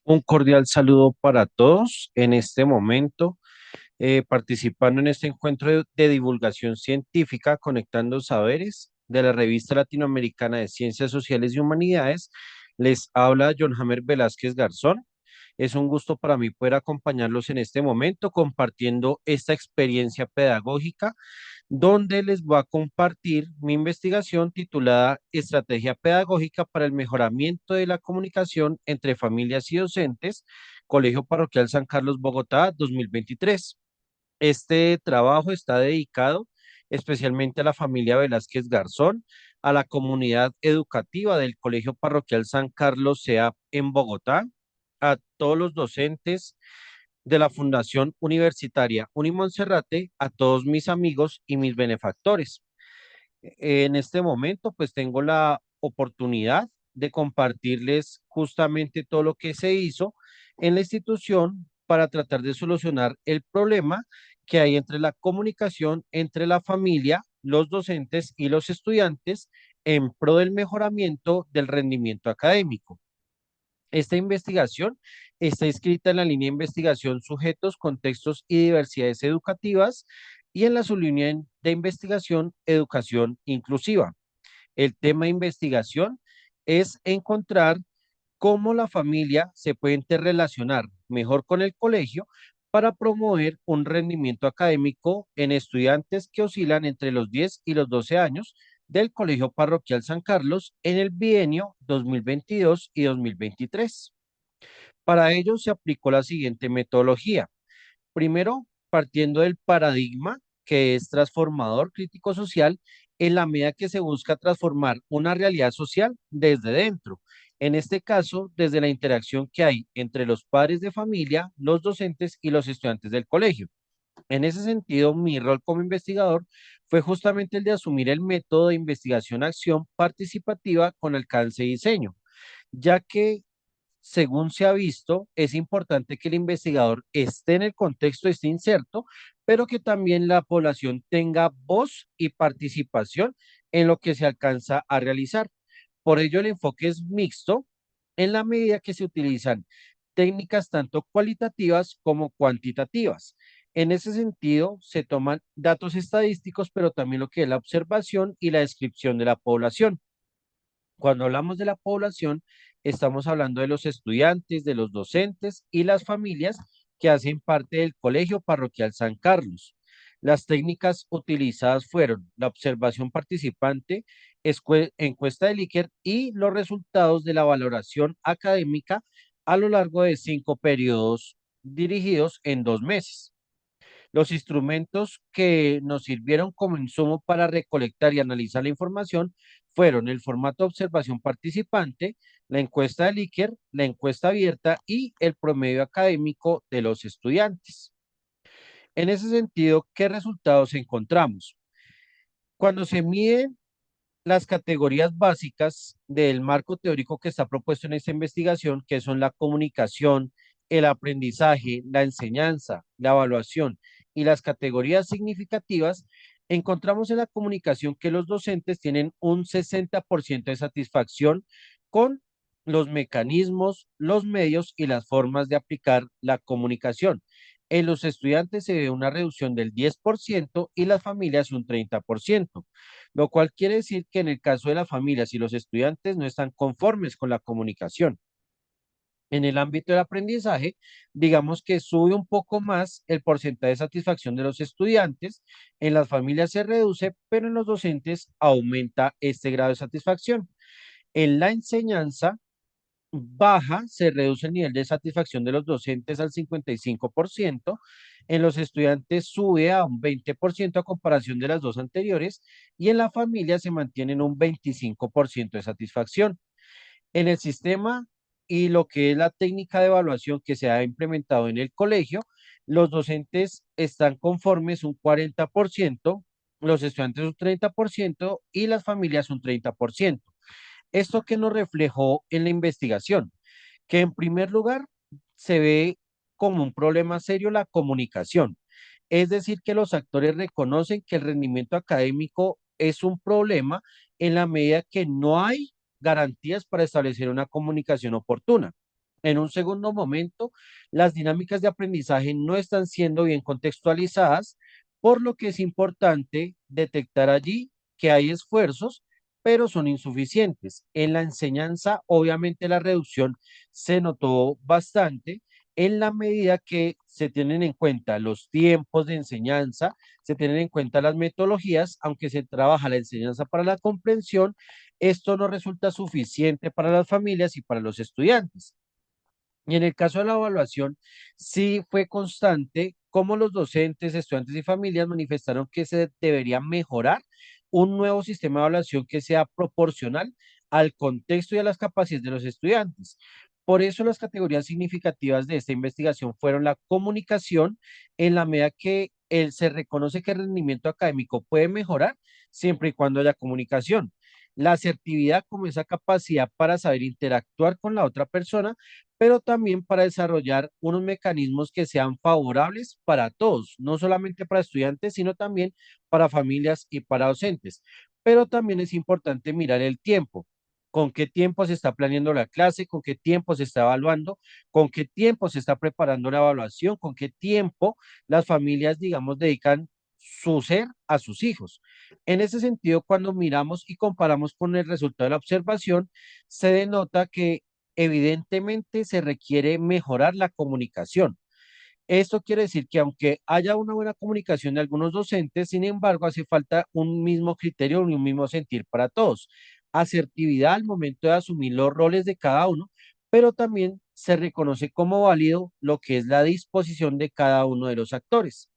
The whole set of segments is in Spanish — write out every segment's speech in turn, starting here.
Un cordial saludo para todos en este momento, participando en este encuentro de divulgación científica, Conectando Saberes de la Revista Latinoamericana de Ciencias Sociales y Humanidades. Les habla John Hamer Velázquez Garzón. Es un gusto para mí poder acompañarlos en este momento compartiendo esta experiencia pedagógica donde les voy a compartir mi investigación titulada Estrategia Pedagógica para el Mejoramiento de la Comunicación entre Familias y Docentes, Colegio Parroquial San Carlos, Bogotá, 2023. Este trabajo está dedicado especialmente a la familia Velázquez Garzón, a la comunidad educativa del Colegio Parroquial San Carlos SEA en Bogotá, a todos los docentes de la Fundación Universitaria Unimonserrate, a todos mis amigos y mis benefactores. En este momento, pues tengo la oportunidad de compartirles justamente todo lo que se hizo en la institución para tratar de solucionar el problema que hay entre la comunicación entre la familia, los docentes y los estudiantes en pro del mejoramiento del rendimiento académico. Esta investigación está inscrita en la línea de investigación Sujetos, Contextos y Diversidades Educativas y en la sublínea de investigación Educación Inclusiva. El tema de investigación es encontrar cómo la familia se puede interrelacionar mejor con el colegio para promover un rendimiento académico en estudiantes que oscilan entre los 10 y los 12 años del Colegio Parroquial San Carlos en el bienio 2022 y 2023. Para ello se aplicó la siguiente metodología. Primero, partiendo del paradigma que es transformador crítico social en la medida que se busca transformar una realidad social desde dentro. En este caso, desde la interacción que hay entre los padres de familia, los docentes y los estudiantes del colegio. En ese sentido, mi rol como investigador fue justamente el de asumir el método de investigación-acción participativa con alcance y diseño, ya que según se ha visto, es importante que el investigador esté en el contexto, esté inserto, pero que también la población tenga voz y participación en lo que se alcanza a realizar. Por ello, el enfoque es mixto en la medida que se utilizan técnicas tanto cualitativas como cuantitativas. En ese sentido, se toman datos estadísticos, pero también lo que es la observación y la descripción de la población. Cuando hablamos de la población, estamos hablando de los estudiantes, de los docentes y las familias que hacen parte del Colegio Parroquial San Carlos. Las técnicas utilizadas fueron la observación participante, encuesta de Likert y los resultados de la valoración académica a lo largo de 5 periodos dirigidos en 2 meses. Los instrumentos que nos sirvieron como insumo para recolectar y analizar la información fueron el formato de observación participante, la encuesta de Likert, la encuesta abierta y el promedio académico de los estudiantes. En ese sentido, ¿qué resultados encontramos? Cuando se miden las categorías básicas del marco teórico que está propuesto en esta investigación, que son la comunicación, el aprendizaje, la enseñanza, la evaluación y las categorías significativas, encontramos en la comunicación que los docentes tienen un 60% de satisfacción con los mecanismos, los medios y las formas de aplicar la comunicación. En los estudiantes se ve una reducción del 10% y las familias un 30%, lo cual quiere decir que en el caso de las familias y los estudiantes no están conformes con la comunicación. En el ámbito del aprendizaje, digamos que sube un poco más el porcentaje de satisfacción de los estudiantes, en las familias se reduce, pero en los docentes aumenta este grado de satisfacción. En la enseñanza baja, se reduce el nivel de satisfacción de los docentes al 55%, en los estudiantes sube a un 20% a comparación de las dos anteriores y en la familia se mantiene en un 25% de satisfacción. En el sistema y lo que es la técnica de evaluación que se ha implementado en el colegio, los docentes están conformes un 40%, los estudiantes un 30% y las familias un 30%. ¿Esto que nos reflejó en la investigación? Que en primer lugar se ve como un problema serio la comunicación. Es decir, que los actores reconocen que el rendimiento académico es un problema en la medida que no hay garantías para establecer una comunicación oportuna. En un segundo momento, las dinámicas de aprendizaje no están siendo bien contextualizadas, por lo que es importante detectar allí que hay esfuerzos, pero son insuficientes. En la enseñanza, obviamente la reducción se notó bastante en la medida que se tienen en cuenta los tiempos de enseñanza, se tienen en cuenta las metodologías, aunque se trabaja la enseñanza para la comprensión, esto no resulta suficiente para las familias y para los estudiantes. Y en el caso de la evaluación, sí fue constante cómo los docentes, estudiantes y familias manifestaron que se debería mejorar un nuevo sistema de evaluación que sea proporcional al contexto y a las capacidades de los estudiantes. Por eso las categorías significativas de esta investigación fueron la comunicación, en la medida que se reconoce que el rendimiento académico puede mejorar siempre y cuando haya comunicación. La asertividad como esa capacidad para saber interactuar con la otra persona, pero también para desarrollar unos mecanismos que sean favorables para todos, no solamente para estudiantes, sino también para familias y para docentes. Pero también es importante mirar el tiempo, con qué tiempo se está planeando la clase, con qué tiempo se está evaluando, con qué tiempo se está preparando la evaluación, con qué tiempo las familias, digamos, dedican su ser a sus hijos. En ese sentido, cuando miramos y comparamos con el resultado de la observación, se denota que evidentemente se requiere mejorar la comunicación. Esto quiere decir que aunque haya una buena comunicación de algunos docentes, sin embargo, hace falta un mismo criterio y un mismo sentir para todos. Asertividad al momento de asumir los roles de cada uno, pero también se reconoce como válido lo que es la disposición de cada uno de los actores.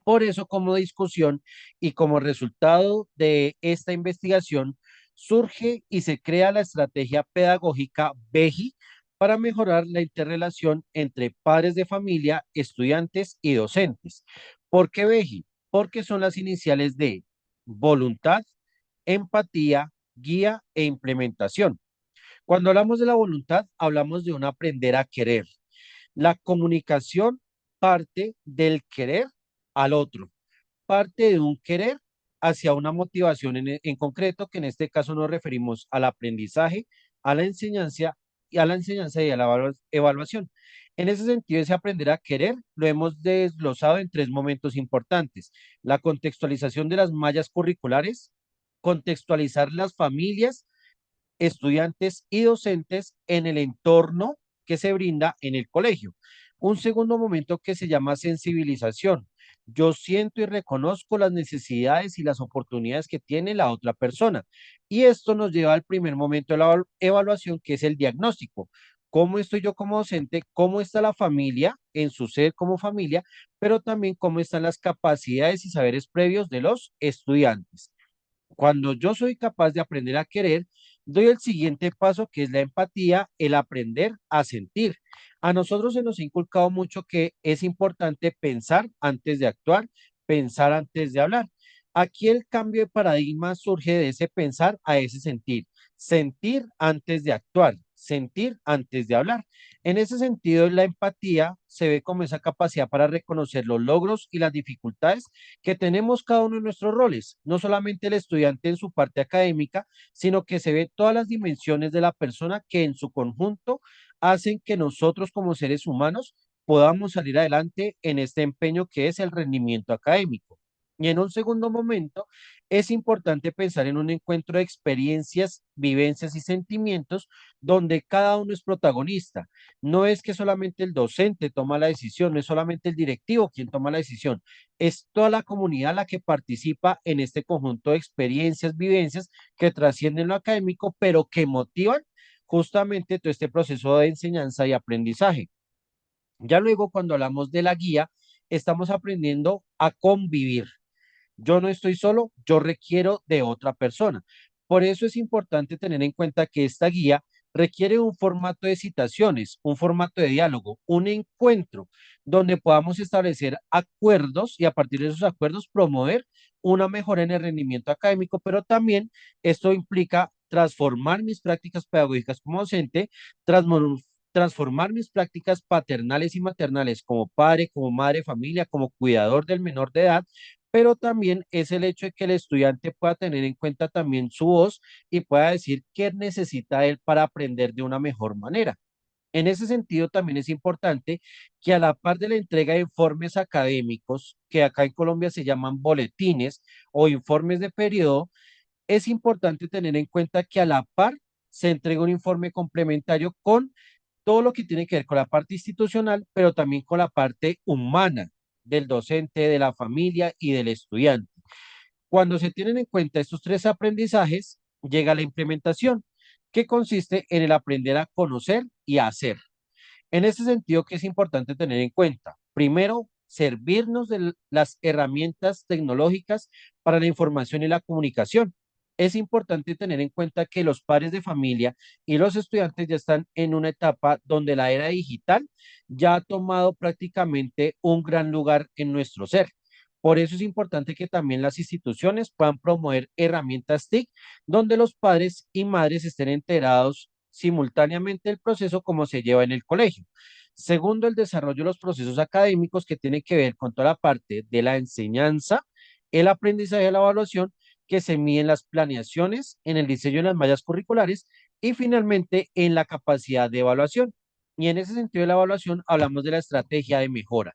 Por eso, como discusión y como resultado de esta investigación, surge y se crea la estrategia pedagógica BEGI para mejorar la interrelación entre padres de familia, estudiantes y docentes. ¿Por qué BEGI? Porque son las iniciales de voluntad, empatía, guía e implementación. Cuando hablamos de la voluntad, hablamos de un aprender a querer. La comunicación parte del querer al otro, parte de un querer hacia una motivación en concreto, que en este caso nos referimos al aprendizaje, a la enseñanza y a la evaluación. En ese sentido, ese aprender a querer lo hemos desglosado en tres momentos importantes: la contextualización de las mallas curriculares, contextualizar las familias, estudiantes y docentes en el entorno que se brinda en el colegio. Un segundo momento que se llama sensibilización. Yo siento y reconozco las necesidades y las oportunidades que tiene la otra persona. Y esto nos lleva al primer momento de la evaluación, que es el diagnóstico. ¿Cómo estoy yo como docente? ¿Cómo está la familia en su ser como familia? Pero también cómo están las capacidades y saberes previos de los estudiantes. Cuando yo soy capaz de aprender a querer, doy el siguiente paso, que es la empatía, el aprender a sentir. A nosotros se nos ha inculcado mucho que es importante pensar antes de actuar, pensar antes de hablar. Aquí el cambio de paradigma surge de ese pensar a ese sentir, sentir antes de actuar, sentir antes de hablar. En ese sentido, la empatía se ve como esa capacidad para reconocer los logros y las dificultades que tenemos cada uno de nuestros roles, no solamente el estudiante en su parte académica, sino que se ve todas las dimensiones de la persona que en su conjunto hacen que nosotros como seres humanos podamos salir adelante en este empeño que es el rendimiento académico. Y en un segundo momento, es importante pensar en un encuentro de experiencias, vivencias y sentimientos donde cada uno es protagonista. No es que solamente el docente toma la decisión, no es solamente el directivo quien toma la decisión, es toda la comunidad la que participa en este conjunto de experiencias, vivencias que trascienden lo académico, pero que motivan justamente todo este proceso de enseñanza y aprendizaje. Ya luego, cuando hablamos de la guía, estamos aprendiendo a convivir. Yo no estoy solo, yo requiero de otra persona. Por eso es importante tener en cuenta que esta guía requiere un formato de citaciones, un formato de diálogo, un encuentro donde podamos establecer acuerdos y a partir de esos acuerdos promover una mejora en el rendimiento académico, pero también esto implica transformar mis prácticas pedagógicas como docente, transformar mis prácticas paternales y maternales como padre, como madre, familia, como cuidador del menor de edad, pero también es el hecho de que el estudiante pueda tener en cuenta también su voz y pueda decir qué necesita él para aprender de una mejor manera. En ese sentido, también es importante que a la par de la entrega de informes académicos, que acá en Colombia se llaman boletines o informes de periodo, es importante tener en cuenta que a la par se entrega un informe complementario con todo lo que tiene que ver con la parte institucional, pero también con la parte humana del docente, de la familia y del estudiante. Cuando se tienen en cuenta estos tres aprendizajes, llega la implementación, que consiste en el aprender a conocer y a hacer. En ese sentido, ¿qué es importante tener en cuenta? Primero, servirnos de las herramientas tecnológicas para la información y la comunicación. Es importante tener en cuenta que los padres de familia y los estudiantes ya están en una etapa donde la era digital ya ha tomado prácticamente un gran lugar en nuestro ser. Por eso es importante que también las instituciones puedan promover herramientas TIC donde los padres y madres estén enterados simultáneamente del proceso como se lleva en el colegio. Segundo, el desarrollo de los procesos académicos que tiene que ver con toda la parte de la enseñanza, el aprendizaje y la evaluación que se mide en las planeaciones, en el diseño de las mallas curriculares y finalmente en la capacidad de evaluación. Y en ese sentido de la evaluación hablamos de la estrategia de mejora.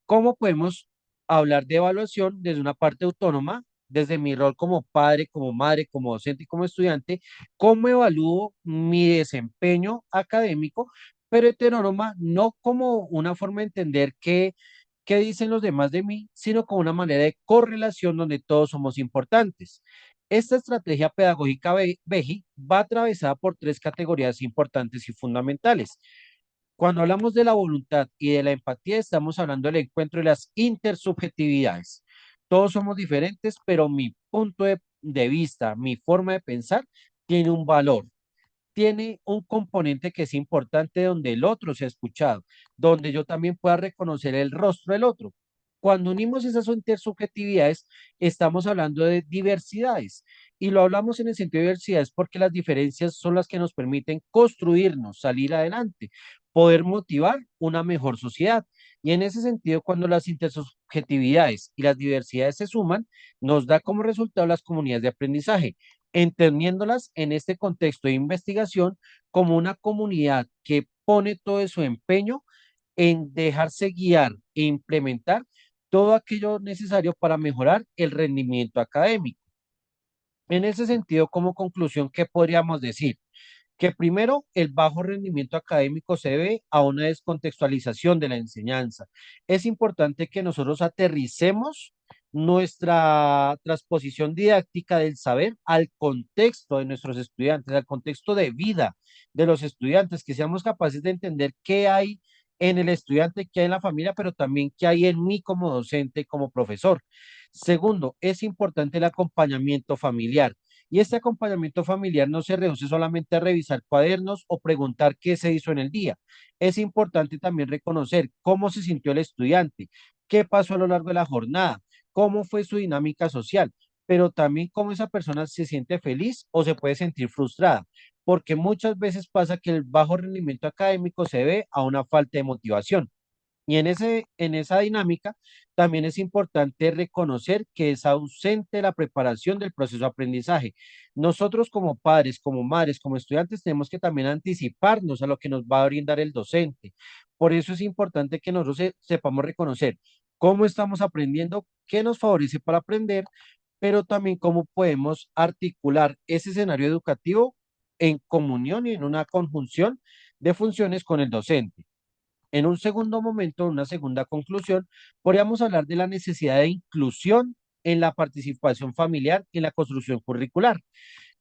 ¿Cómo podemos hablar de evaluación desde una parte autónoma, desde mi rol como padre, como madre, como docente y como estudiante? ¿Cómo evalúo mi desempeño académico, pero heterónoma, no como una forma de entender qué dicen los demás de mí, sino como una manera de correlación donde todos somos importantes? Esta estrategia pedagógica BEGI va atravesada por tres categorías importantes y fundamentales. Cuando hablamos de la voluntad y de la empatía, estamos hablando del encuentro de las intersubjetividades. Todos somos diferentes, pero mi punto de vista, mi forma de pensar, tiene un valor, tiene un componente que es importante donde el otro se ha escuchado, donde yo también pueda reconocer el rostro del otro. Cuando unimos esas intersubjetividades, estamos hablando de diversidades. Y lo hablamos en el sentido de diversidades porque las diferencias son las que nos permiten construirnos, salir adelante, poder motivar una mejor sociedad. Y en ese sentido, cuando las intersubjetividades y las diversidades se suman, nos da como resultado las comunidades de aprendizaje, entendiéndolas en este contexto de investigación como una comunidad que pone todo su empeño en dejarse guiar e implementar todo aquello necesario para mejorar el rendimiento académico. En ese sentido, como conclusión, ¿qué podríamos decir? Que primero, el bajo rendimiento académico se debe a una descontextualización de la enseñanza. Es importante que nosotros aterricemos nuestra transposición didáctica del saber al contexto de nuestros estudiantes, al contexto de vida de los estudiantes, que seamos capaces de entender qué hay en el estudiante, qué hay en la familia, pero también qué hay en mí como docente, como profesor. Segundo, es importante el acompañamiento familiar. Y este acompañamiento familiar no se reduce solamente a revisar cuadernos o preguntar qué se hizo en el día. Es importante también reconocer cómo se sintió el estudiante, qué pasó a lo largo de la jornada, cómo fue su dinámica social, pero también cómo esa persona se siente feliz o se puede sentir frustrada, porque muchas veces pasa que el bajo rendimiento académico se debe a una falta de motivación. Y en esa dinámica también es importante reconocer que es ausente la preparación del proceso de aprendizaje. Nosotros como padres, como madres, como estudiantes, tenemos que también anticiparnos a lo que nos va a brindar el docente. Por eso es importante que nosotros sepamos reconocer cómo estamos aprendiendo, qué nos favorece para aprender, pero también cómo podemos articular ese escenario educativo en comunión y en una conjunción de funciones con el docente. En un segundo momento, una segunda conclusión, podríamos hablar de la necesidad de inclusión en la participación familiar y en la construcción curricular.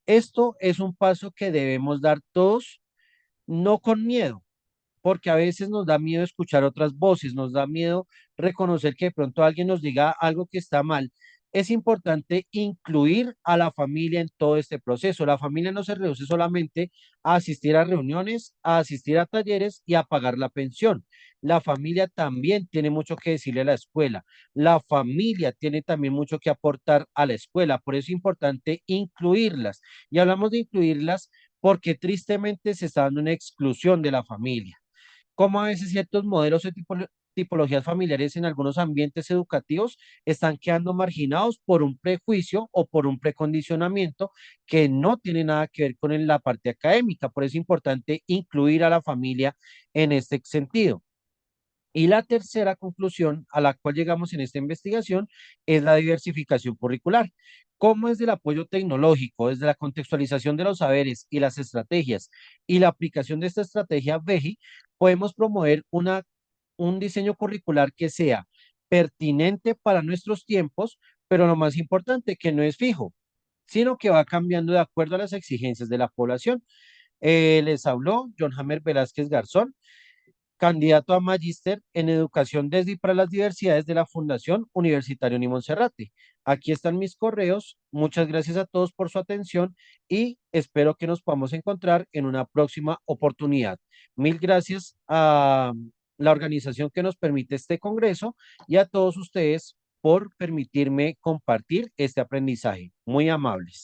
Esto es un paso que debemos dar todos, no con miedo, porque a veces nos da miedo escuchar otras voces, nos da miedo reconocer que de pronto alguien nos diga algo que está mal. Es importante incluir a la familia en todo este proceso. La familia no se reduce solamente a asistir a reuniones, a asistir a talleres y a pagar la pensión. La familia también tiene mucho que decirle a la escuela. La familia tiene también mucho que aportar a la escuela. Por eso es importante incluirlas. Y hablamos de incluirlas porque tristemente se está dando una exclusión de la familia, como a veces ciertos modelos tipologías familiares en algunos ambientes educativos están quedando marginados por un prejuicio o por un precondicionamiento que no tiene nada que ver con la parte académica. Por eso es importante incluir a la familia en este sentido. Y la tercera conclusión a la cual llegamos en esta investigación es la diversificación curricular. Cómo desde el apoyo tecnológico, desde la contextualización de los saberes y las estrategias y la aplicación de esta estrategia VEGI, podemos promover un diseño curricular que sea pertinente para nuestros tiempos, pero lo más importante, que no es fijo, sino que va cambiando de acuerdo a las exigencias de la población. Les habló John Hammer Velázquez Garzón, candidato a magíster en educación desde y para las diversidades de la Fundación Universitario Ni Monserrate. Aquí están mis correos. Muchas gracias a todos por su atención y espero que nos podamos encontrar en una próxima oportunidad. Mil gracias a la organización que nos permite este congreso y a todos ustedes por permitirme compartir este aprendizaje. Muy amables.